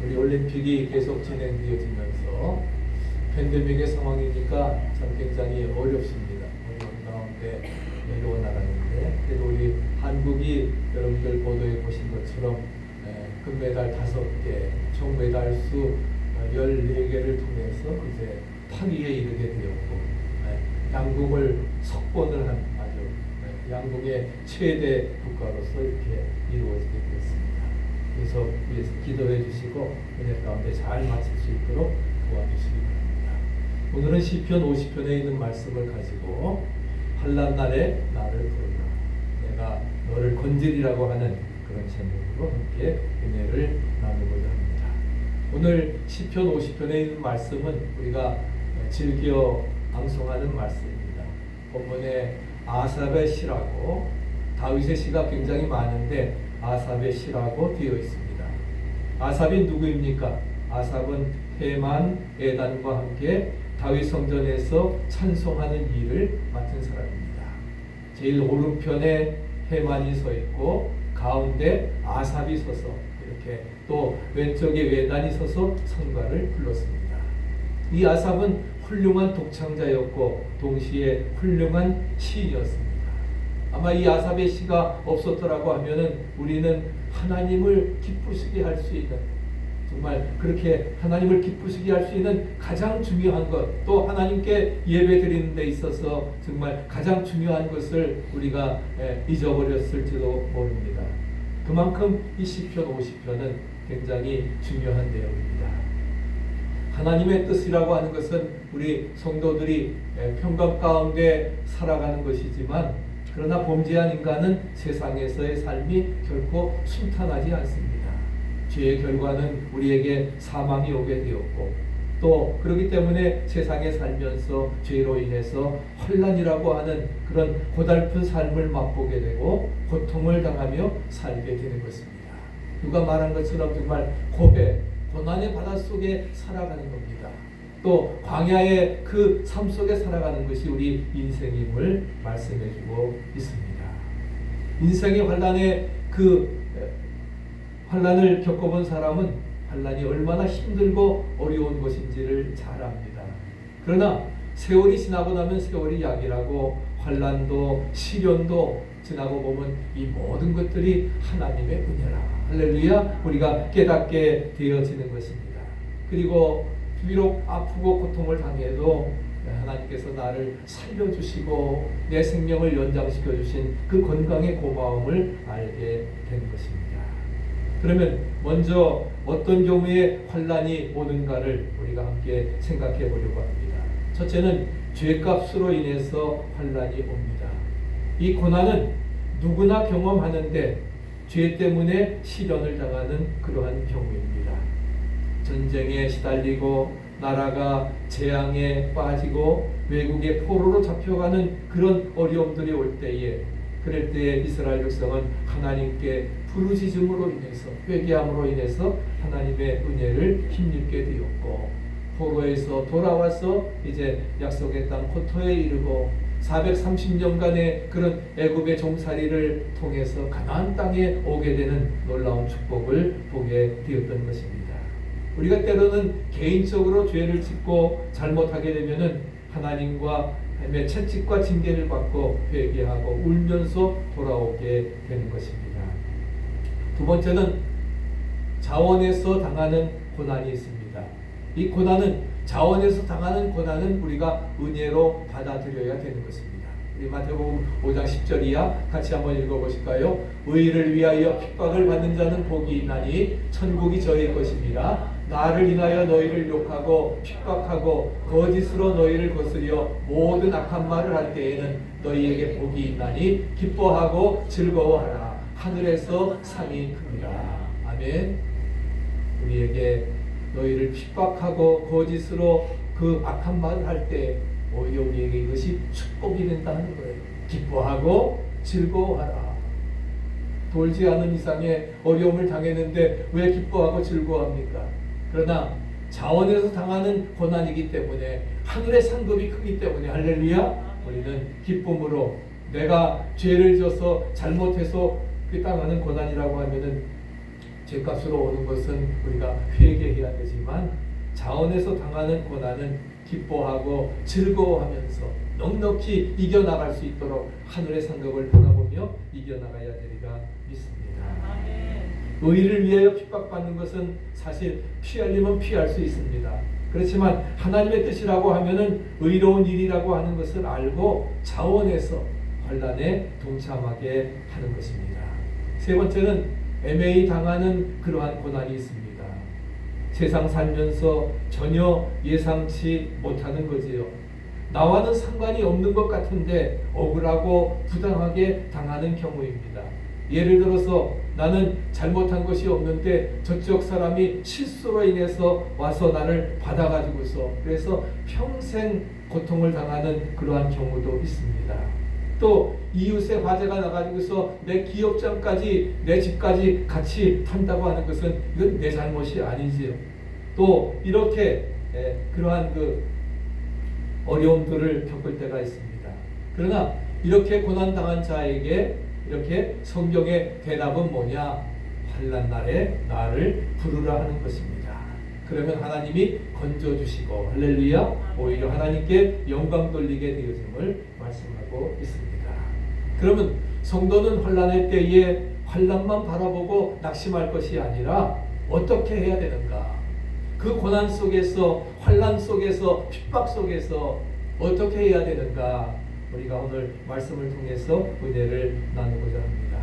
우리 올림픽이 계속 진행되어지면서 팬데믹의 상황이니까 참 굉장히 어렵습니다. 어려운 가운데 이루어 나가는데, 그래도 우리 한국이 여러분들 보도해 보신 것처럼 금메달 5개, 총 메달 수 14개를 통해서 이제 8위에 이르게 되었고, 양궁을 석권을 한 아주 양궁의 최대 국가로서 이렇게 이루어지게 되었습니다. 그래서 위에서 기도해 주시고 은혜 가운데 잘 마칠 수 있도록 도와주시기 바랍니다. 오늘은 시편 50편에 있는 말씀을 가지고 환난 날에 나를 부르라, 내가 너를 건지리라고 하는 그런 제목으로 함께 은혜를 나누고자 합니다. 오늘 시편 50편에 있는 말씀은 우리가 즐겨 방송하는 말씀입니다. 본문에 아삽의 시라고, 다윗의 시가 굉장히 많은데 아삽의 시라고 되어 있습니다. 아삽이 누구입니까? 아삽은 헤만, 에단과 함께 다윗 성전에서 찬송하는 일을 맡은 사람입니다. 제일 오른편에 헤만이 서 있고 가운데 아삽이 서서, 이렇게 또 왼쪽에 에단이 서서 성가를 불렀습니다. 이 아삽은 훌륭한 독창자였고 동시에 훌륭한 시인이었습니다. 아마 이 아삽의 시가 없었더라고 하면은 우리는 하나님을 기쁘시게 할 수 있는, 정말 그렇게 하나님을 기쁘시게 할 수 있는 가장 중요한 것, 또 하나님께 예배 드리는 데 있어서 정말 가장 중요한 것을 우리가 잊어버렸을지도 모릅니다. 그만큼 이 시편 50편은 굉장히 중요한 내용입니다. 하나님의 뜻이라고 하는 것은 우리 성도들이 평강 가운데 살아가는 것이지만, 그러나 범죄한 인간은 세상에서의 삶이 결코 순탄하지 않습니다. 죄의 결과는 우리에게 사망이 오게 되었고, 또 그렇기 때문에 세상에 살면서 죄로 인해서 환난이라고 하는 그런 고달픈 삶을 맛보게 되고 고통을 당하며 살게 되는 것입니다. 누가 말한 것처럼 정말 고난의 바다 속에 살아가는 겁니다. 또 광야의 그 삶 속에 살아가는 것이 우리 인생임을 말씀해주고 있습니다. 인생의 환난을 겪어본 사람은 환난이 얼마나 힘들고 어려운 것인지를 잘 압니다. 그러나 세월이 지나고 나면 세월이 약이라고, 환난도 시련도 지나고 보면 이 모든 것들이 하나님의 은혜라, 할렐루야, 우리가 깨닫게 되어지는 것입니다. 그리고 비록 아프고 고통을 당해도 하나님께서 나를 살려주시고 내 생명을 연장시켜 주신 그 건강의 고마움을 알게 된 것입니다. 그러면 먼저 어떤 경우에 환난이 오는가를 우리가 함께 생각해 보려고 합니다. 첫째는 죄값으로 인해서 환난이 옵니다. 이 고난은 누구나 경험하는데 죄 때문에 시련을 당하는 그러한 경우입니다. 전쟁에 시달리고 나라가 재앙에 빠지고 외국의 포로로 잡혀가는 그런 어려움들이 올 때에, 그럴 때에 이스라엘 백성은 하나님께 부르짖음으로 인해서, 회개함으로 인해서 하나님의 은혜를 힘입게 되었고, 포로에서 돌아와서 이제 약속의 땅 고토에 이르고 430년간의 그런 애굽의 종살이를 통해서 가나안 땅에 오게 되는 놀라운 축복을 보게 되었던 것입니다. 우리가 때로는 개인적으로 죄를 짓고 잘못하게 되면은 하나님과 하나님의 채찍과 징계를 받고 회개하고 울면서 돌아오게 되는 것입니다. 두 번째는 자원에서 당하는 고난이 있습니다. 이 고난은, 자원에서 당하는 고난은 우리가 은혜로 받아들여야 되는 것입니다. 우리 마태복음 5장 10절 이하 같이 한번 읽어보실까요? 의를 위하여 핍박을 받는 자는 복이 있나니 천국이 저의 것입니다. 나를 인하여 너희를 욕하고 핍박하고 거짓으로 너희를 거스려 모든 악한 말을 할 때에는 너희에게 복이 있나니 기뻐하고 즐거워하라. 하늘에서 상이 큽니다. 아멘. 우리에게 너희를 핍박하고 거짓으로 그 악한 말을 할 때 오히려 우리에게 이것이 축복이 된다는 거예요. 기뻐하고 즐거워하라. 돌지 않은 이상의 어려움을 당했는데 왜 기뻐하고 즐거워합니까? 그러나 자원에서 당하는 고난이기 때문에, 하늘의 상급이 크기 때문에, 할렐루야, 우리는 기쁨으로, 내가 죄를 져서 잘못해서 당하는 고난이라고 하면은 죄값으로 오는 것은 우리가 회개해야 되지만 자원에서 당하는 고난은 기뻐하고 즐거워하면서 넉넉히 이겨나갈 수 있도록 하늘의 상급을 바라보며 이겨나가야 되리라 믿습니다. 의를 위하여 핍박받는 것은 사실 피하려면 피할 수 있습니다. 그렇지만 하나님의 뜻이라고 하면은 의로운 일이라고 하는 것을 알고 자원해서 환난에 동참하게 하는 것입니다. 세 번째는 애매히 당하는 그러한 고난이 있습니다. 세상 살면서 전혀 예상치 못하는 거지요. 나와는 상관이 없는 것 같은데 억울하고 부당하게 당하는 경우입니다. 예를 들어서 나는 잘못한 것이 없는데 저쪽 사람이 실수로 인해서 와서 나를 받아가지고서 그래서 평생 고통을 당하는 그러한 경우도 있습니다. 또 이웃의 화재가 나가지고서 내 기업장까지 내 집까지 같이 탄다고 하는 것은 이건 내 잘못이 아니지요. 또 이렇게 그러한 그 어려움들을 겪을 때가 있습니다. 그러나 이렇게 고난당한 자에게 이렇게 성경의 대답은 뭐냐? 환난 날에 나를 부르라 하는 것입니다. 그러면 하나님이 건져주시고 할렐루야 오히려 하나님께 영광 돌리게 되어짐을 말씀하고 있습니다. 그러면 성도는 환난의 때에 환난만 바라보고 낙심할 것이 아니라 어떻게 해야 되는가? 그 고난 속에서 환난 속에서 핍박 속에서 어떻게 해야 되는가? 우리가 오늘 말씀을 통해서 은혜를 나누고자 합니다.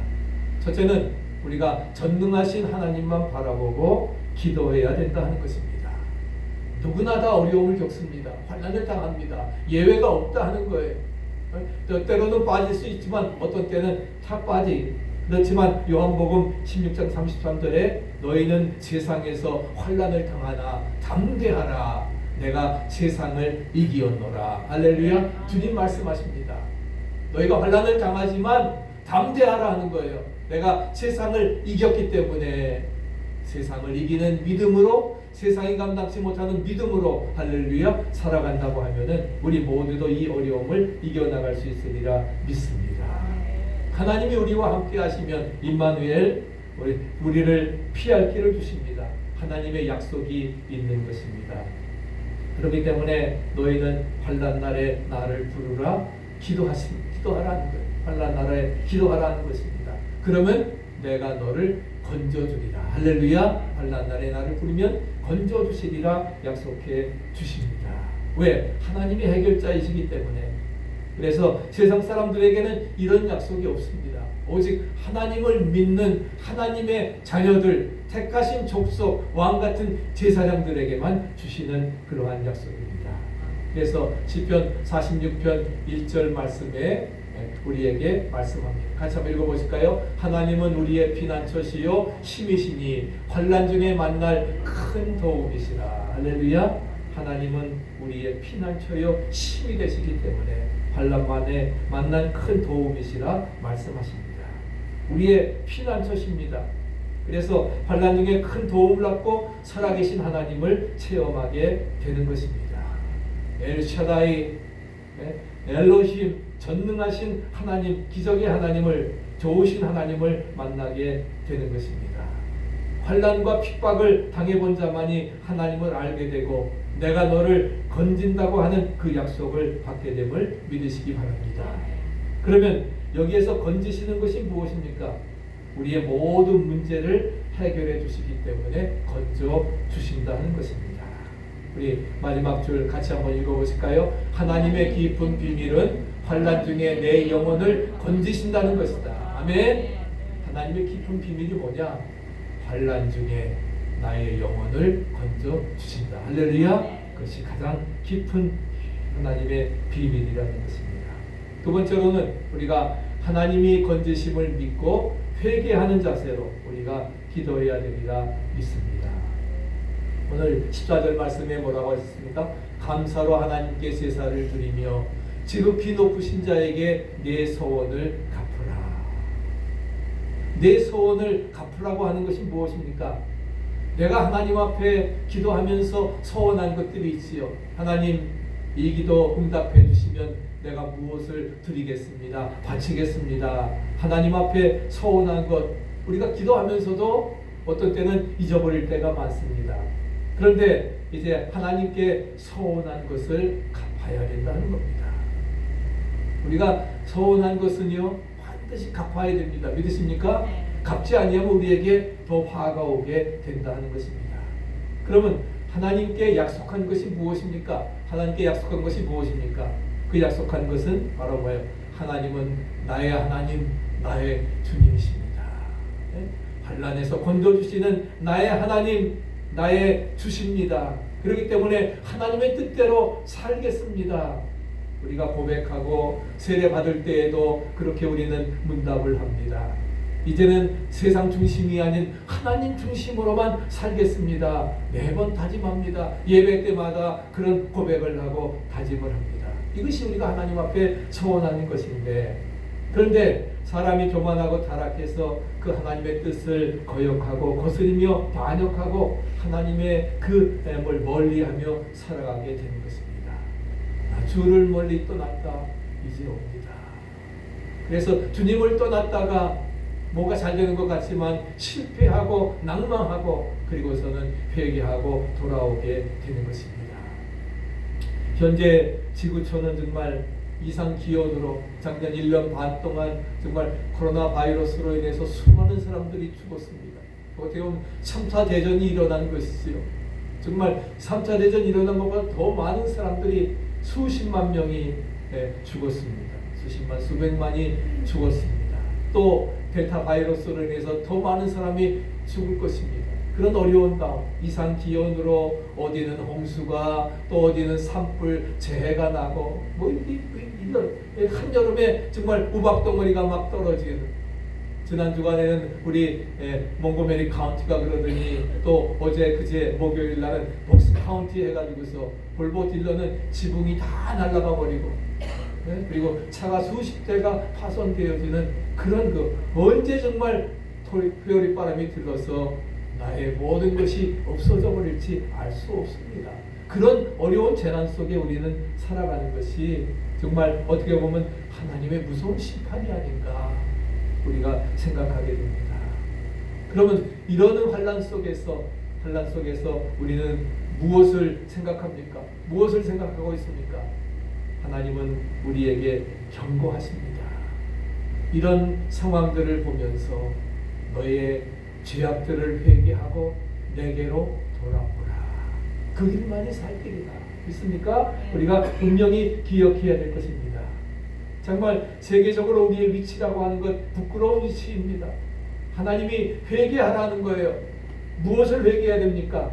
첫째는 우리가 전능하신 하나님만 바라보고 기도해야 된다 하는 것입니다. 누구나 다 어려움을 겪습니다. 환난을 당합니다. 예외가 없다 하는 거예요. 때로는 빠질 수 있지만 어떤 때는 다 빠지. 그렇지만 요한복음 16장 33절에 너희는 세상에서 환난을 당하나 담대하라. 내가 세상을 이기었노라. 할렐루야. 주님 말씀하십니다. 너희가 환난을 당하지만 담대하라 하는 거예요. 내가 세상을 이겼기 때문에 세상을 이기는 믿음으로 세상이 감당치 못하는 믿음으로 할렐루야 살아간다고 하면은 우리 모두도 이 어려움을 이겨나갈 수 있으리라 믿습니다. 하나님이 우리와 함께 하시면 임마누엘 우리를 피할 길을 주십니다. 하나님의 약속이 있는 것입니다. 그렇기 때문에 너희는 환난 날에 나를 부르라 기도하라는 거예요. 환난 날에 기도하라는 것입니다. 그러면 내가 너를 건져주리라. 할렐루야. 환난 날에 나를 부르면 건져주시리라 약속해 주십니다. 왜? 하나님이 해결자이시기 때문에. 그래서 세상 사람들에게는 이런 약속이 없습니다. 오직 하나님을 믿는 하나님의 자녀들, 택하신 족속, 왕같은 제사장들에게만 주시는 그러한 약속입니다. 그래서 시편 46편 1절 말씀에 우리에게 말씀합니다. 같이 한번 읽어보실까요? 하나님은 우리의 피난처시요 힘이시니 환난 중에 만날 큰 도움이시라. 할렐루야. 하나님은 우리의 피난처요 힘이 되시기 때문에 환난만에 만난 큰 도움이시라 말씀하십니다. 우리의 피난처십니다. 그래서 환난 중에 큰 도움을 받고 살아계신 하나님을 체험하게 되는 것입니다. 엘샤다이, 엘로힘, 전능하신 하나님, 기적의 하나님을, 좋으신 하나님을 만나게 되는 것입니다. 환난과 핍박을 당해본 자만이 하나님을 알게 되고 내가 너를 건진다고 하는 그 약속을 받게 됨을 믿으시기 바랍니다. 그러면 여기에서 건지시는 것이 무엇입니까? 우리의 모든 문제를 해결해 주시기 때문에 건져 주신다는 것입니다. 우리 마지막 줄 같이 한번 읽어보실까요? 하나님의 깊은 비밀은 환난 중에 내 영혼을 건지신다는 것이다. 아멘. 하나님의 깊은 비밀이 뭐냐? 환난 중에 나의 영혼을 건져 주신다. 할렐루야. 그것이 가장 깊은 하나님의 비밀이라는 것입니다. 두 번째로는 우리가 하나님이 건지심을 믿고 회개하는 자세로 우리가 기도해야 되리라 믿습니다. 오늘 14절 말씀에 뭐라고 하셨습니까? 감사로 하나님께 제사를 드리며 지극히 높으신 자에게 내 소원을 갚으라. 내 소원을 갚으라고 하는 것이 무엇입니까? 내가 하나님 앞에 기도하면서 소원한 것들이 있지요. 하나님, 이 기도 응답해 주시면 내가 무엇을 드리겠습니다. 바치겠습니다. 하나님 앞에 소원한 것, 우리가 기도하면서도 어떤 때는 잊어버릴 때가 많습니다. 그런데 이제 하나님께 서운한 것을 갚아야 된다는 겁니다. 우리가 서운한 것은요 반드시 갚아야 됩니다. 믿으십니까? 네. 갚지 아니하면 우리에게 더 화가 오게 된다는 것입니다. 그러면 하나님께 약속한 것이 무엇입니까? 하나님께 약속한 것이 무엇입니까? 그 약속한 것은 바로 뭐예요? 하나님은 나의 하나님, 나의 주님이십니다. 네? 환난에서 건져주시는 나의 하나님, 나의 주십니다. 그렇기 때문에 하나님의 뜻대로 살겠습니다. 우리가 고백하고 세례 받을 때에도 그렇게 우리는 문답을 합니다. 이제는 세상 중심이 아닌 하나님 중심으로만 살겠습니다. 매번 다짐합니다. 예배 때마다 그런 고백을 하고 다짐을 합니다. 이것이 우리가 하나님 앞에 서원하는 것인데, 그런데 사람이 교만하고 타락해서 그 하나님의 뜻을 거역하고 거스리며 반역하고 하나님의 그 을 멀리하며 살아가게 되는 것입니다. 주를 멀리 떠났다 이제 옵니다. 그래서 주님을 떠났다가 뭐가 잘 되는 것 같지만 실패하고 낭망하고 그리고서는 회개하고 돌아오게 되는 것입니다. 현재 지구촌은 정말 이상 기온으로 작년 1년 반 동안 정말 코로나 바이러스로 인해서 수많은 사람들이 죽었습니다. 어떻게 보면 3차 대전이 일어난 것이지요. 정말 3차 대전이 일어난 것보다 더 많은 사람들이 수십만 명이 죽었습니다. 수십만, 수백만이 죽었습니다. 또 델타 바이러스로 인해서 더 많은 사람이 죽을 것입니다. 그런 어려운 다음 이상 기온으로 어디는 홍수가 또 어디는 산불 재해가 나고 뭐 이런 한여름에 정말 우박덩어리가 막 떨어지는, 지난 주간에는 우리 몽고메리 카운티가 그러더니 또 어제 그제 목요일 날은 복스 카운티 해가지고서 볼보 딜러는 지붕이 다 날아가 버리고 그리고 차가 수십 대가 파손되어지는 그런 언제 정말 회오리 바람이 들어서 나의 모든 것이 없어져 버릴지 알 수 없습니다. 그런 어려운 재난 속에 우리는 살아가는 것이 정말 어떻게 보면 하나님의 무서운 심판이 아닌가 우리가 생각하게 됩니다. 그러면 이런 환난 속에서 우리는 무엇을 생각합니까? 무엇을 생각하고 있습니까? 하나님은 우리에게 경고하십니다. 이런 상황들을 보면서 너의 죄악들을 회개하고 내게로 돌아오라. 그 길만이 살 길이다. 믿습니까? 우리가 분명히 기억해야 될 것입니다. 정말 세계적으로 우리의 위치라고 하는 것 부끄러운 위치입니다. 하나님이 회개하라는 거예요. 무엇을 회개해야 됩니까?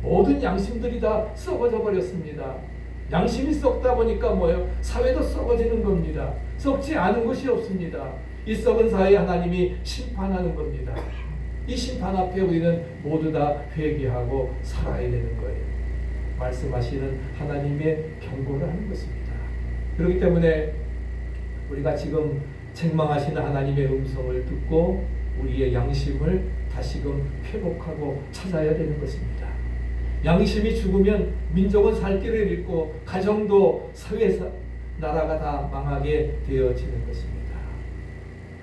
모든 양심들이 다 썩어져 버렸습니다. 양심이 썩다 보니까 뭐예요? 사회도 썩어지는 겁니다. 썩지 않은 것이 없습니다. 이 썩은 사회에 하나님이 심판하는 겁니다. 이 심판 앞에 우리는 모두 다 회개하고 살아야 되는 거예요. 말씀하시는 하나님의 경고를 하는 것입니다. 그렇기 때문에 우리가 지금 책망하시는 하나님의 음성을 듣고 우리의 양심을 다시금 회복하고 찾아야 되는 것입니다. 양심이 죽으면 민족은 살 길을 잃고 가정도 사회에서 나라가 다 망하게 되어지는 것입니다.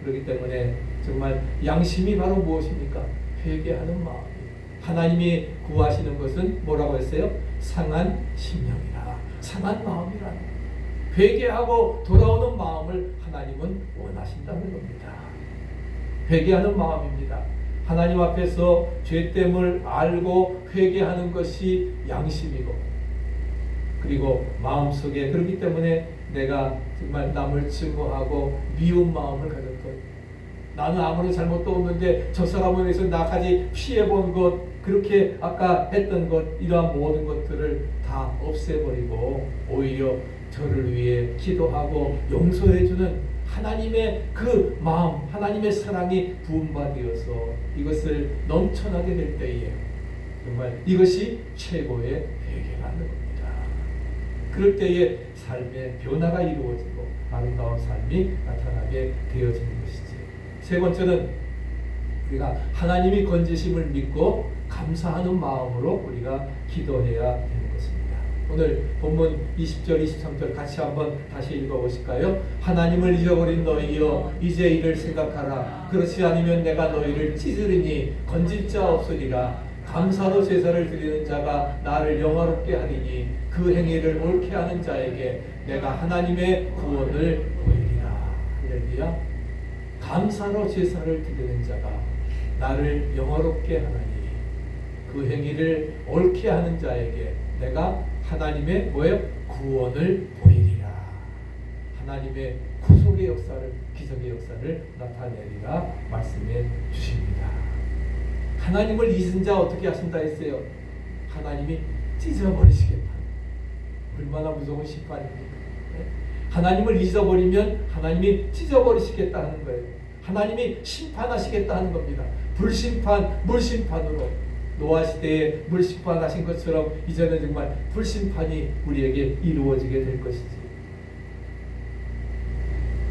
그렇기 때문에 정말 양심이 바로 무엇입니까? 회개하는 마음이. 하나님이 구하시는 것은 뭐라고 했어요? 상한 심령이라, 상한 마음이라. 회개하고 돌아오는 마음을 하나님은 원하신다는 겁니다. 회개하는 마음입니다. 하나님 앞에서 죄됨을 알고 회개하는 것이 양심이고, 그리고 마음속에, 그렇기 때문에 내가 정말 남을 증오하고 미운 마음을 가졌던, 나는 아무런 잘못도 없는데 저 사람에 대해서 나까지 피해본 것, 그렇게 아까 했던 것, 이러한 모든 것들을 다 없애버리고 오히려 저를 위해 기도하고 용서해주는 하나님의 그 마음, 하나님의 사랑이 부음받으어서 이것을 넘쳐나게 될 때에 정말 이것이 최고의 회개라는 겁니다. 그럴 때에 삶의 변화가 이루어지고 아름다운 삶이 나타나게 되어지는 것이지. 세 번째는 우리가 하나님이 건지심을 믿고 감사하는 마음으로 우리가 기도해야 되는 것입니다. 오늘 본문 20절 23절 같이 한번 다시 읽어보실까요? 하나님을 잊어버린 너희여 이제 이를 생각하라. 그렇지 않으면 내가 너희를 찢으리니 건질 자 없으리라. 감사로 제사를 드리는 자가 나를 영화롭게 하리니 그 행위를 옳게 하는 자에게 내가 하나님의 구원을 보이리라. 할렐루야. 감사로 제사를 드리는 자가 나를 영화롭게 하나니 그 행위를 옳게 하는 자에게 내가 하나님의 뭐예요? 구원을 보이리라. 하나님의 구속의 역사를, 기적의 역사를 나타내리라 말씀해 주십니다. 하나님을 잊은 자 어떻게 하신다 했어요? 하나님이 찢어버리시겠다. 얼마나 무서운 심판입니까? 하나님을 잊어버리면 하나님이 찢어버리시겠다 하는 거예요. 하나님이 심판하시겠다 하는 겁니다. 불심판, 물심판으로 노아 시대에 물심판하신 것처럼 이제는 정말 불심판이 우리에게 이루어지게 될 것이지.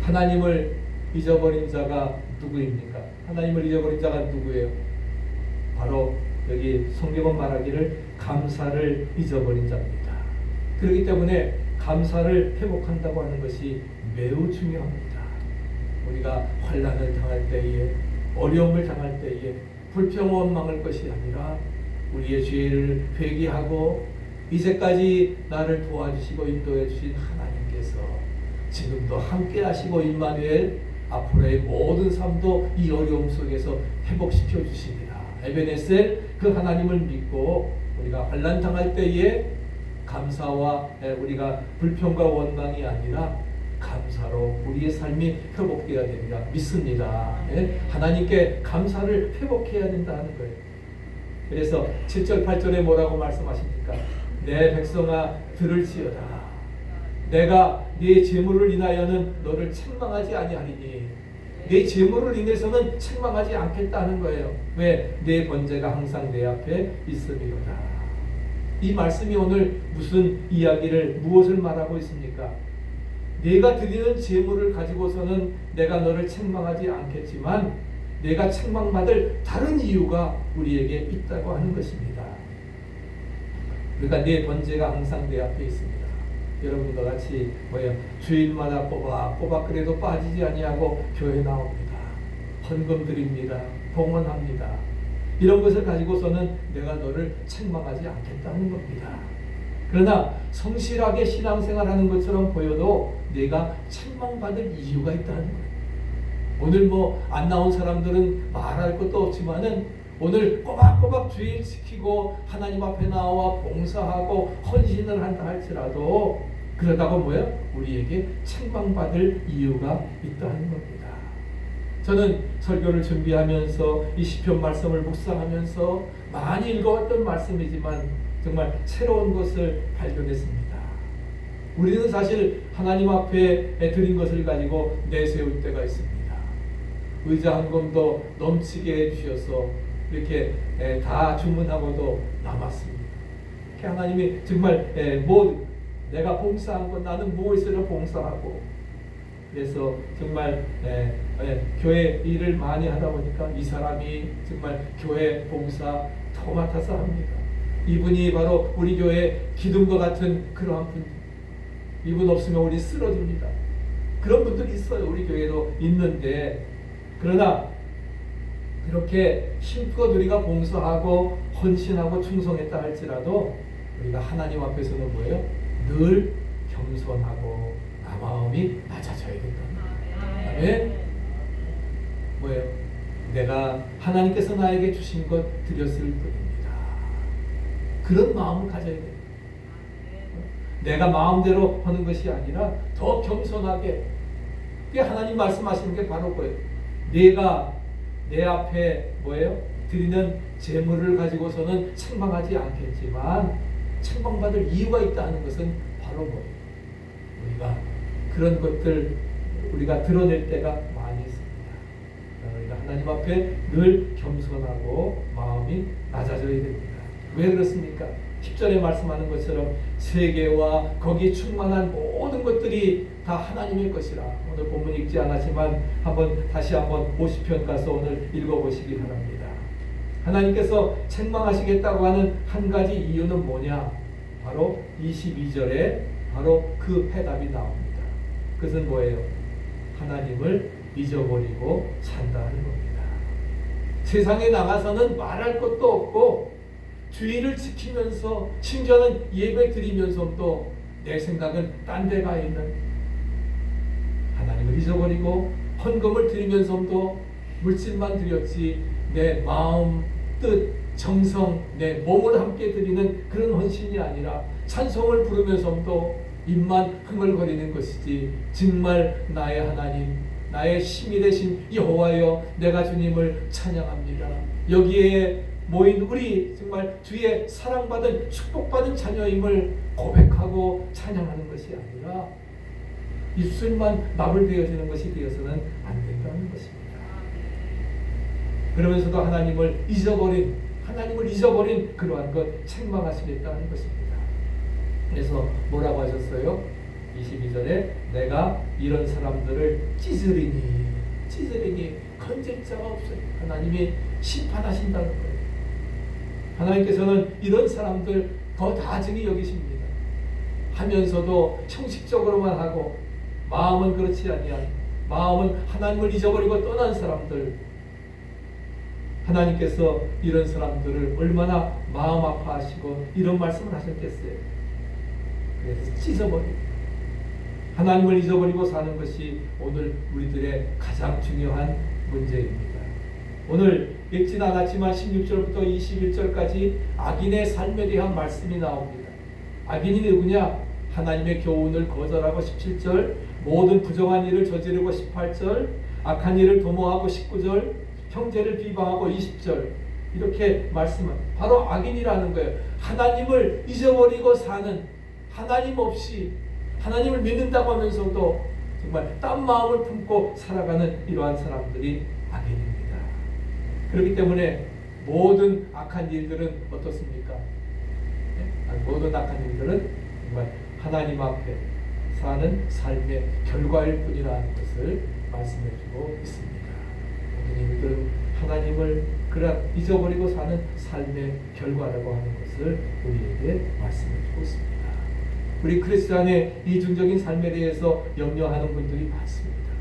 하나님을 잊어버린 자가 누구입니까? 하나님을 잊어버린 자가 누구예요? 바로 여기 성경은 말하기를 감사를 잊어버린 자입니다. 그렇기 때문에 감사를 회복한다고 하는 것이 매우 중요합니다. 우리가 환난을 당할 때에, 어려움을 당할 때에 불평 원망할 것이 아니라 우리의 죄를 회개하고 이제까지 나를 도와주시고 인도해 주신 하나님께서 지금도 함께 하시고 임마누엘 앞으로의 모든 삶도 이 어려움 속에서 회복시켜 주시리라. 에베네셀 그 하나님을 믿고 우리가 환난 당할 때에 감사와 우리가 불평과 원망이 아니라 감사로 우리의 삶이 회복되어야 됩니다. 믿습니다. 하나님께 감사를 회복해야 된다는 거예요. 그래서 7절 8절에 뭐라고 말씀하십니까? 내 백성아 들을지어다. 내가 네 재물을 인하여는 너를 책망하지 아니하리니 네 재물을 인해서는 책망하지 않겠다는 거예요. 왜? 내 번제가 항상 내 앞에 있음이로다. 이 말씀이 오늘 무슨 이야기를 무엇을 말하고 있습니까? 내가 드리는 재물을 가지고서는 내가 너를 책망하지 않겠지만 내가 책망받을 다른 이유가 우리에게 있다고 하는 것입니다. 그러니까 내 번제가 항상 내 앞에 있습니다. 여러분과 같이 주일마다 꼬박 그래도 빠지지 아니하고 교회 나옵니다. 헌금 드립니다. 봉헌합니다. 이런 것을 가지고서는 내가 너를 책망하지 않겠다는 겁니다. 그러나 성실하게 신앙생활하는 것처럼 보여도 내가 책망받을 이유가 있다는 거예요. 오늘 안 나온 사람들은 말할 것도 없지만은 오늘 꼬박꼬박 주일 지키고 하나님 앞에 나와 봉사하고 헌신을 한다 할지라도 그러다고 우리에게 책망받을 이유가 있다는 겁니다. 저는 설교를 준비하면서 이 시편 말씀을 묵상하면서 많이 읽어왔던 말씀이지만 정말 새로운 것을 발견했습니다. 우리는 사실 하나님 앞에 드린 것을 가지고 내세울 때가 있습니다. 의자 한 검도 넘치게 해주셔서 이렇게 다 주문하고도 남았습니다. 하나님이 정말 내가 봉사한 건 나는 무엇으로 봉사하고 그래서 정말 교회 일을 많이 하다 보니까 이 사람이 정말 교회 봉사 더 맡아서 합니다. 이분이 바로 우리 교회 기둥과 같은 그러한 분. 이분 없으면 우리 쓰러집니다. 그런 분들이 있어요. 우리 교회도 있는데 그러나 그렇게 힘껏 우리가 봉사하고 헌신하고 충성했다 할지라도 우리가 하나님 앞에서는 늘 겸손하고 나 마음이 낮아져야 된다. 그다음에 내가 하나님께서 나에게 주신 것 드렸을 뿐입니다. 그런 마음을 가져야 돼요. 내가 마음대로 하는 것이 아니라 더 겸손하게. 그게 하나님 말씀하시는 게 바로 내가 내 앞에 드리는 재물을 가지고서는 책망하지 않겠지만 책망받을 이유가 있다는 것은 바로 우리가 그런 것들 우리가 드러낼 때가 많이 있습니다. 우리가 하나님 앞에 늘 겸손하고 마음이 낮아져야 됩니다. 왜 그렇습니까? 10절에 말씀하는 것처럼 세계와 거기 충만한 모든 것들이 다 하나님의 것이라. 오늘 본문 읽지 않았지만 다시 한번 50편 가서 오늘 읽어보시기 바랍니다. 하나님께서 책망하시겠다고 하는 한 가지 이유는 뭐냐? 바로 22절에 바로 그 해답이 나옵니다. 그것은 뭐예요? 하나님을 잊어버리고 산다는 겁니다. 세상에 나가서는 말할 것도 없고 주의를 지키면서 심지어는 예배 드리면서도 내 생각은 딴 데 가 있는, 하나님을 잊어버리고 헌금을 드리면서도 물질만 드렸지 내 마음, 뜻, 정성, 내 몸을 함께 드리는 그런 헌신이 아니라 찬송을 부르면서도 입만 흥얼거리는 것이지, 정말 나의 하나님, 나의 힘이 되신 여호와여, 내가 주님을 찬양합니다. 여기에 모인 우리 정말 주의 사랑받은 축복받은 자녀임을 고백하고 찬양하는 것이 아니라 입술만 나불되어지는 것이 되어서는 안 된다는 것입니다. 그러면서도 하나님을 잊어버린 그러한 것 책망하시겠다는 것입니다. 그래서 뭐라고 하셨어요? 22절에 내가 이런 사람들을 찢으리니 건질 자가 없어요. 하나님이 심판하신다는 거예요. 하나님께서는 이런 사람들 더 나중히 여기십니다. 하면서도 형식적으로만 하고 마음은 그렇지 아니한, 마음은 하나님을 잊어버리고 떠난 사람들, 하나님께서 이런 사람들을 얼마나 마음 아파하시고 이런 말씀을 하셨겠어요. 그래서 찢어버리고 하나님을 잊어버리고 사는 것이 오늘 우리들의 가장 중요한 문제입니다. 오늘 읽진 않았지만 16절부터 21절까지 악인의 삶에 대한 말씀이 나옵니다. 악인이 누구냐? 하나님의 교훈을 거절하고 17절, 모든 부정한 일을 저지르고 18절, 악한 일을 도모하고 19절, 형제를 비방하고 20절, 이렇게 말씀은 바로 악인이라는 거예요. 하나님을 잊어버리고 사는, 하나님 없이 하나님을 믿는다고 하면서도 정말 딴 마음을 품고 살아가는 이러한 사람들이 악인입니다. 그렇기 때문에 모든 악한 일들은 어떻습니까? 모든 악한 일들은 정말 하나님 앞에 사는 삶의 결과일 뿐이라는 것을 말씀해주고 있습니다. 모든 일들은 하나님을 잊어버리고 사는 삶의 결과라고 하는 것을 우리에게 말씀해주고 있습니다. 우리 크리스찬의 이중적인 삶에 대해서 염려하는 분들이 많습니다.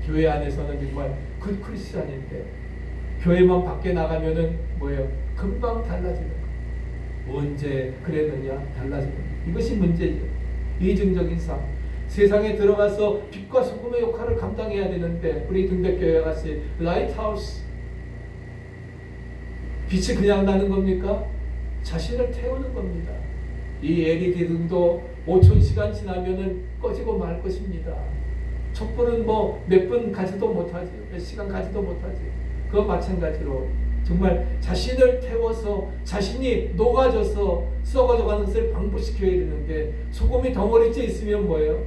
교회 안에서는 정말 굿 크리스찬인데 교회만 밖에 나가면은 뭐예요? 금방 달라지는 거. 언제 그랬느냐? 달라지는 거. 이것이 문제죠. 이중적인 삶. 세상에 들어가서 빛과 소금의 역할을 감당해야 되는데 우리 등백교회 같이 라이트하우스, 빛이 그냥 나는 겁니까? 자신을 태우는 겁니다. 이 LED 등도 5,000시간 지나면은 꺼지고 말 것입니다. 촛불은 뭐 몇 분 가지도 못하지, 몇 시간 가지도 못하지. 그건 마찬가지로 정말 자신을 태워서 자신이 녹아져서 썩어져 가는 것을 방부시켜야 되는데 소금이 덩어리째 있으면 뭐예요?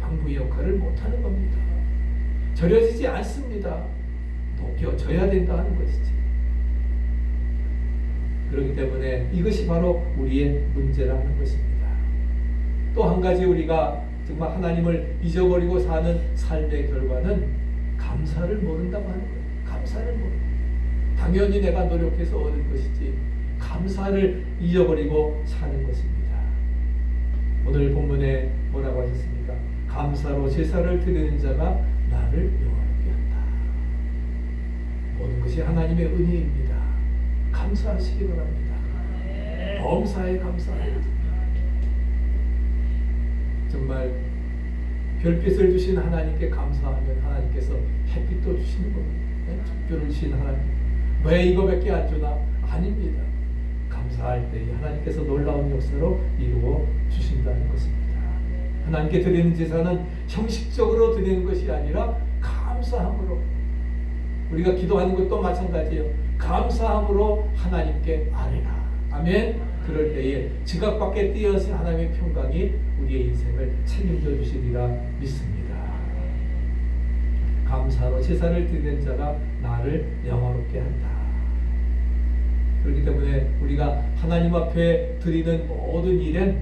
방부의 역할을 못하는 겁니다. 절여지지 않습니다. 녹여져야 된다는 것이지. 그렇기 때문에 이것이 바로 우리의 문제라는 것입니다. 또 한 가지 우리가 정말 하나님을 잊어버리고 사는 삶의 결과는 감사를 모른다고 하는 거예요. 감사를 모르는, 당연히 내가 노력해서 얻은 것이지 감사를 잊어버리고 사는 것입니다. 오늘 본문에 뭐라고 하셨습니까? 감사로 제사를 드리는 자가 나를 영화롭게 한다. 모든 것이 하나님의 은혜입니다. 감사하시기 바랍니다. 범사에 감사합니다. 정말 별빛을 주신 하나님께 감사하면 하나님께서 햇빛도 주시는 겁니다. 특별을 주신 하나님, 왜 이거밖에 안 주나? 아닙니다. 감사할 때 하나님께서 놀라운 역사로 이루어 주신다는 것입니다. 하나님께 드리는 제사는 형식적으로 드리는 것이 아니라 감사함으로, 우리가 기도하는 것도 마찬가지예요. 감사함으로 하나님께 아뢰라. 아멘. 그럴 때에 지각 밖에 뛰어서 하나님의 평강이 우리의 인생을 책임져 주시리라 믿습니다. 감사로 제사를 드리는 자가 나를 영화롭게 한다. 그렇기 때문에 우리가 하나님 앞에 드리는 모든 일엔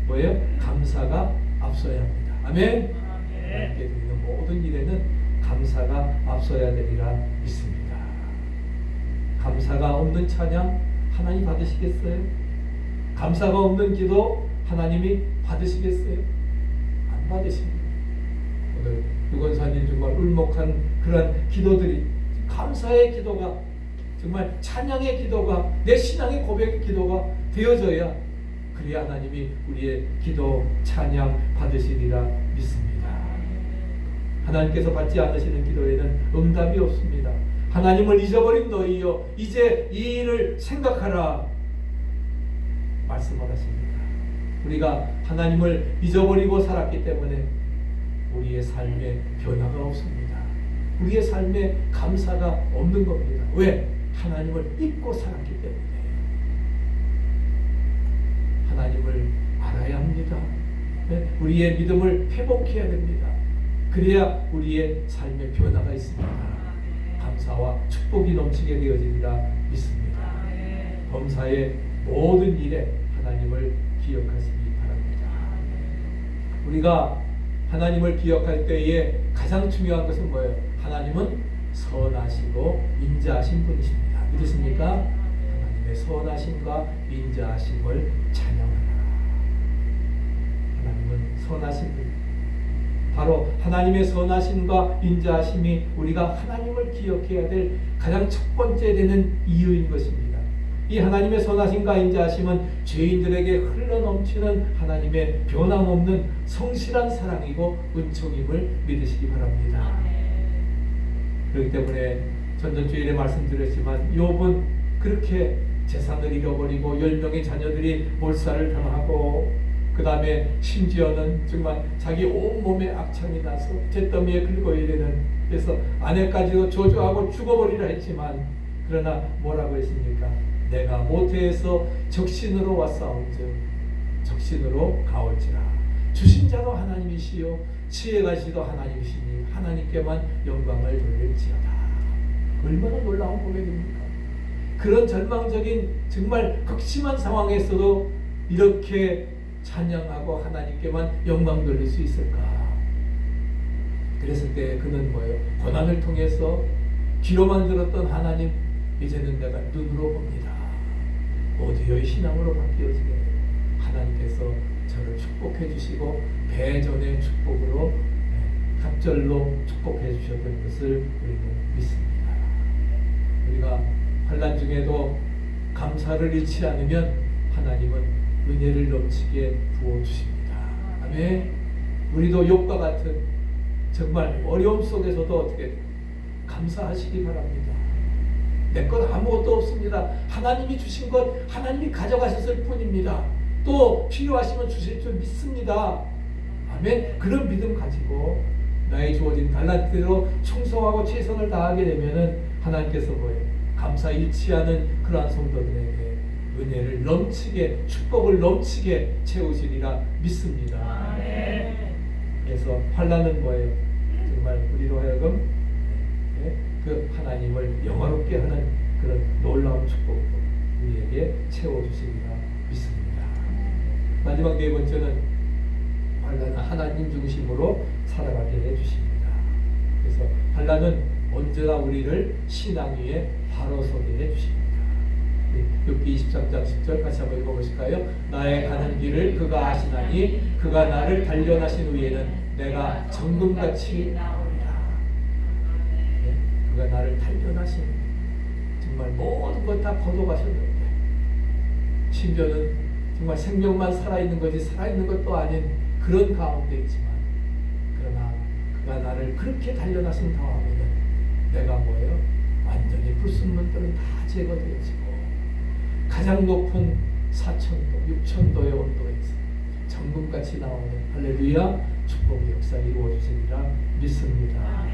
뭐예요? 감사가 앞서야 합니다. 아멘. 하나님께 드리는 모든 일에는 감사가 앞서야 되리라 믿습니다. 감사가 없는 찬양 하나님 받으시겠어요? 감사가 없는 기도 하나님이 받으시겠어요? 안 받으십니다. 오늘 유건사님 정말 울먹한 그런 기도들이, 감사의 기도가, 정말 찬양의 기도가, 내 신앙의 고백의 기도가 되어져야, 그래야 하나님이 우리의 기도 찬양 받으시리라 믿습니다. 하나님께서 받지 않으시는 기도에는 응답이 없습니다. 하나님을 잊어버린 너희여 이제 이 일을 생각하라 말씀을 하십니다. 우리가 하나님을 잊어버리고 살았기 때문에 우리의 삶에 변화가 없습니다. 우리의 삶에 감사가 없는 겁니다. 왜? 하나님을 잊고 살았기 때문에. 하나님을 알아야 합니다. 우리의 믿음을 회복해야 됩니다. 그래야 우리의 삶에 변화가 있습니다. 감사와 축복이 넘치게 되어지리라 믿습니다. 범사의 모든 일에 하나님을 기억하시기 바랍니다. 우리가 하나님을 기억할 때에 가장 중요한 것은 뭐예요? 하나님은 선하시고 인자하신 분이십니다. 믿으십니까? 하나님의 선하심과 인자하심을 찬양하라. 하나님은 선하신 분. 바로 하나님의 선하심과 인자하심이 우리가 하나님을 기억해야 될 가장 첫 번째 되는 이유인 것입니다. 이 하나님의 선하심과 인자하심은 죄인들에게 흘러넘치는 하나님의 변함없는 성실한 사랑이고 은총임을 믿으시기 바랍니다. 그렇기 때문에 전전주일에 말씀드렸지만 욥은 그렇게 재산을 잃어버리고 10명의 자녀들이 몰살을 당하고 그 다음에 심지어는 정말 자기 온몸에 악창이 나서 잿더미에 긁어야 되는, 그래서 아내까지도 저주하고 죽어버리라 했지만, 그러나 뭐라고 했습니까? 내가 모태에서 적신으로 왔사온즉 적신으로 가올지라. 주신 자도 하나님이시요 지혜가시도 하나님이시니 하나님께만 영광을 돌릴지어다. 얼마나 놀라운 고백입니까? 그런 절망적인 정말 극심한 상황에서도 이렇게 찬양하고 하나님께만 영광 돌릴 수 있을까? 그랬을 때 그는 뭐예요? 고난을 통해서 귀로만 들었던 하나님, 이제는 내가 눈으로 봅니다. 어디의 신앙으로 바뀌어지게 하나님께서 저를 축복해 주시고 배전의 축복으로 갑절로 축복해 주셨던 것을 우리는 믿습니다. 우리가 환난 중에도 감사를 잃지 않으면 하나님은 은혜를 넘치게 부어주십니다. 아멘. 우리도 욥과 같은 정말 어려움 속에서도 어떻게 감사하시기 바랍니다. 내 것 아무것도 없습니다. 하나님이 주신 것 하나님이 가져가셨을 뿐입니다. 또 필요하시면 주실 줄 믿습니다. 아멘. 그런 믿음 가지고 나의 주어진 달란트대로 충성하고 최선을 다하게 되면은 하나님께서 뭐예요? 감사 잃지 않은 그러한 성도들에게 은혜를 넘치게, 축복을 넘치게 채우시리라 믿습니다. 그래서 환난은 뭐예요? 정말 우리로 하여금 그 하나님을 영화롭게 하는 그런 놀라운 축복으로 우리에게 채워주시리라 믿습니다. 마지막 네 번째는 환난은 하나님 중심으로 살아가게 해주십니다. 그래서 환난은 언제나 우리를 신앙 위에 바로 서게 해주십니다. 욥기 23장 10절 같이 한번 읽어보실까요? 나의 가는 길을 그가 아시나니 그가 나를 단련하신 후에는 내가 정금같이 나오리라. 그가 나를 단련하신, 정말 모든 것 다 거둬가셨는데 심지어는 정말 생명만 살아있는 것이 살아있는 것도 아닌 그런 가운데 있지만, 그러나 그가 나를 그렇게 단련하신 다음에는 내가 뭐예요? 완전히 불순물들은 다 제거되어지고 가장 높은 4,000도, 6,000도의 온도에서 정금같이 나오는 할렐루야 축복의 역사를 이루어주시리라 믿습니다.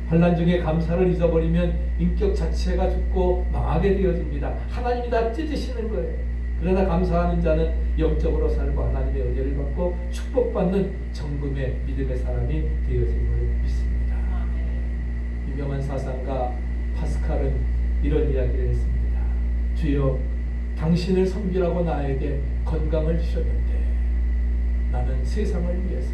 환난 중에 감사를 잊어버리면 인격 자체가 죽고 망하게 되어집니다. 하나님이 다 찢으시는 거예요. 그러나 감사하는 자는 영적으로 살고 하나님의 은혜를 받고 축복받는 정금의 믿음의 사람이 되어짐을 믿습니다. 유명한 사상가 파스칼은 이런 이야기를 했습니다. 주여, 당신을 섬기라고 나에게 건강을 주셨는데 나는 세상을 위해서,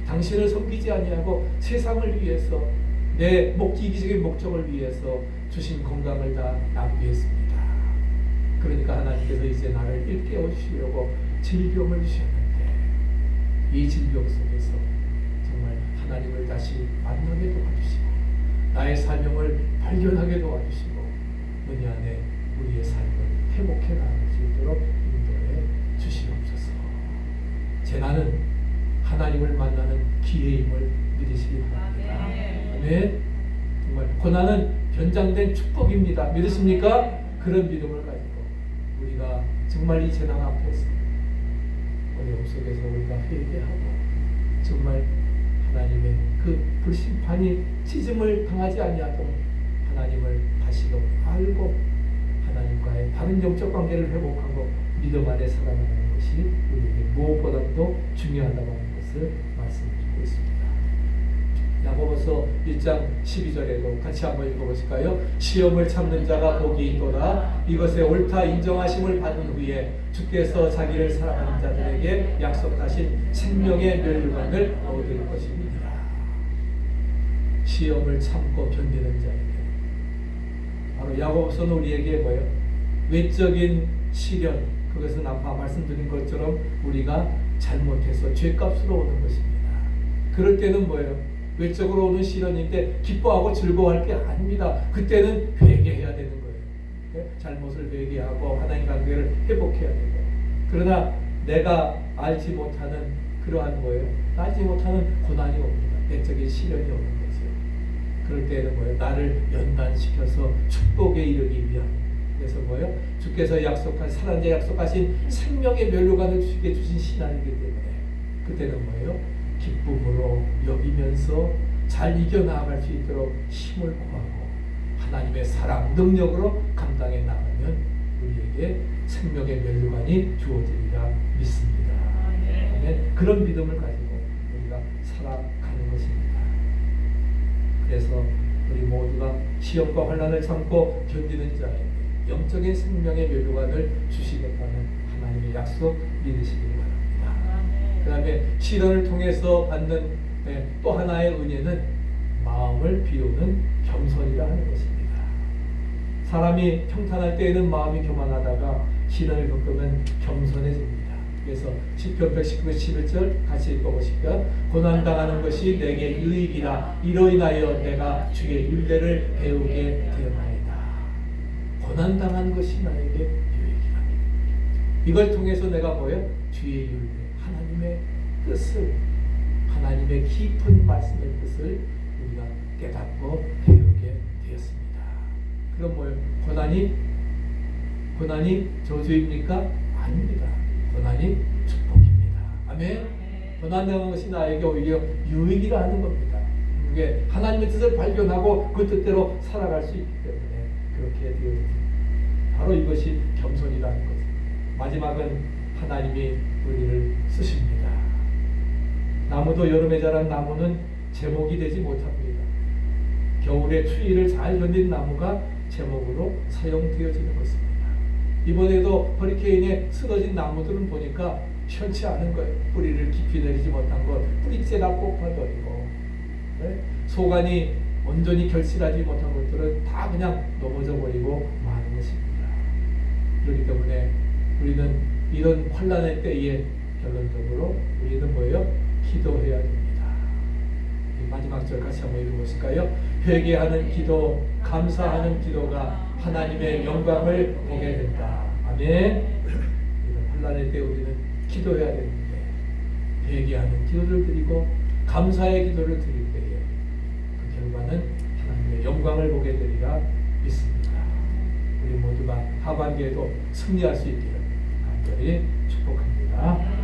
당신을 섬기지 아니하고 세상을 위해서, 내 이기적인 목적을 위해서 주신 건강을 다 낭비했습니다. 그러니까 하나님께서 이제 나를 일깨워 주시려고 질병을 주셨는데 이 질병 속에서 정말 하나님을 다시 만나게 도와주시고 나의 사명을 발견하게 도와주시고 은혜 안에 우리의 삶을 회복해 나갈 수 있도록 인도해 주시옵소서. 재난은 하나님을 만나는 기회임을 믿으시기 바랍니다. 아멘. 정말 고난은 변장된 축복입니다. 믿으십니까? 그런 믿음을 가지고 우리가 정말 이 재난 앞에서 어려움 속에서 우리가 회개하고 정말 하나님의 그 불심판이 찢음을 당하지 아니하도록 하나님을 다시도 알고 하나님과의 바른 영적 관계를 회복하고 믿음 안에 살아가는 것이 우리에게 무엇보다도 중요하다고 하는 것을 말씀드리고 있습니다. 야고보서 1장 12절에도 같이 한번 읽어보실까요? 시험을 참는 자가 복이 있도다. 이것에 옳다 인정하심을 받은 후에 주께서 자기를 사랑하는 자들에게 약속하신 생명의 멸류관을 얻을 것입니다. 시험을 참고 견디는 자에게 바로 야고보서는 우리에게 뭐예요? 외적인 시련, 그것은 아까 말씀드린 것처럼 우리가 잘못해서 죄값으로 오는 것입니다. 그럴 때는 뭐예요? 외적으로 오는 시련인데 기뻐하고 즐거워할 게 아닙니다. 그때는 회개해야 되는 거예요. 잘못을 회개하고 하나님 관계를 회복해야 되고, 그러나 내가 알지 못하는 그러한 거예요. 알지 못하는 고난이 옵니다. 내적인 시련이 오는 거죠. 그럴 때는 뭐예요? 나를 연단시켜서 축복에 이르기 위한, 그래서 뭐예요? 주께서 약속한 살아난 자 약속하신 생명의 멸류관을 주시게 주신 신앙이기 때문에 그때는 뭐예요? 기쁨으로 여기면서 잘 이겨나갈 수 있도록 힘을 구하고 하나님의 사랑, 능력으로 감당해 나가면 우리에게 생명의 멸류관이 주어지리라 믿습니다. 아멘. 그런 믿음을 가지고 우리가 살아가는 것입니다. 그래서 우리 모두가 시험과 환난을 참고 견디는 자에게 영적인 생명의 멸류관을 주시겠다는 하나님의 약속 믿으시기 바랍니다. 그 다음에 시련을 통해서 받는 또 하나의 은혜는 마음을 비우는 겸손이라 하는 것입니다. 사람이 평탄할 때에는 마음이 교만하다가 시련을 겪으면 겸손해집니다. 그래서 시편 119편 11절 같이 읽어보실까요? 고난당하는 것이 내게 유익이라 이로 인하여 내가 주의 율례를 배우게 되었나이다. 고난당하는 것이 나에게 유익이라. 이걸 통해서 내가 뭐예요? 주의 율례, 하나님의 뜻을, 하나님의 깊은 말씀의 뜻을 우리가 깨닫고 배우게 되었습니다. 그럼 뭐예요? 고난이 저주입니까? 아닙니다. 고난이 축복입니다. 아멘. 고난당한 것이 나에게 오히려 유익이라 하는 겁니다. 이게 하나님의 뜻을 발견하고 그 뜻대로 살아갈 수 있기 때문에 그렇게 되어집니다. 바로 이것이 겸손이라는 거죠. 마지막은 하나님이 우리를 쓰십니다. 나무도 여름에 자란 나무는 제목이 되지 못합니다. 겨울의 추위를 잘 견딘 나무가 제목으로 사용되어지는 것입니다. 이번에도 허리케인에 쓰러진 나무들은 보니까 시원치 않은 거예요. 뿌리를 깊이 내리지 못한 것, 뿌리째가 뽑아버리고, 소관이 온전히 결실하지 못한 것들은 다 그냥 넘어져 버리고 마는 것입니다. 그렇기 때문에 우리는 이런 환난의 때에 결론적으로 우리는 뭐예요? 기도해야 됩니다. 마지막 절 같이 한번 읽어보실까요? 회개하는 기도, 감사하는 기도가 하나님의 영광을 보게 된다. 아멘. 이런 환난의 때 우리는 기도해야 되는데 회개하는 기도를 드리고 감사의 기도를 드릴 때에 그 결과는 하나님의 영광을 보게 되리라 믿습니다. 우리 모두가 하반기에도 승리할 수 있기를 간절히 축복합니다.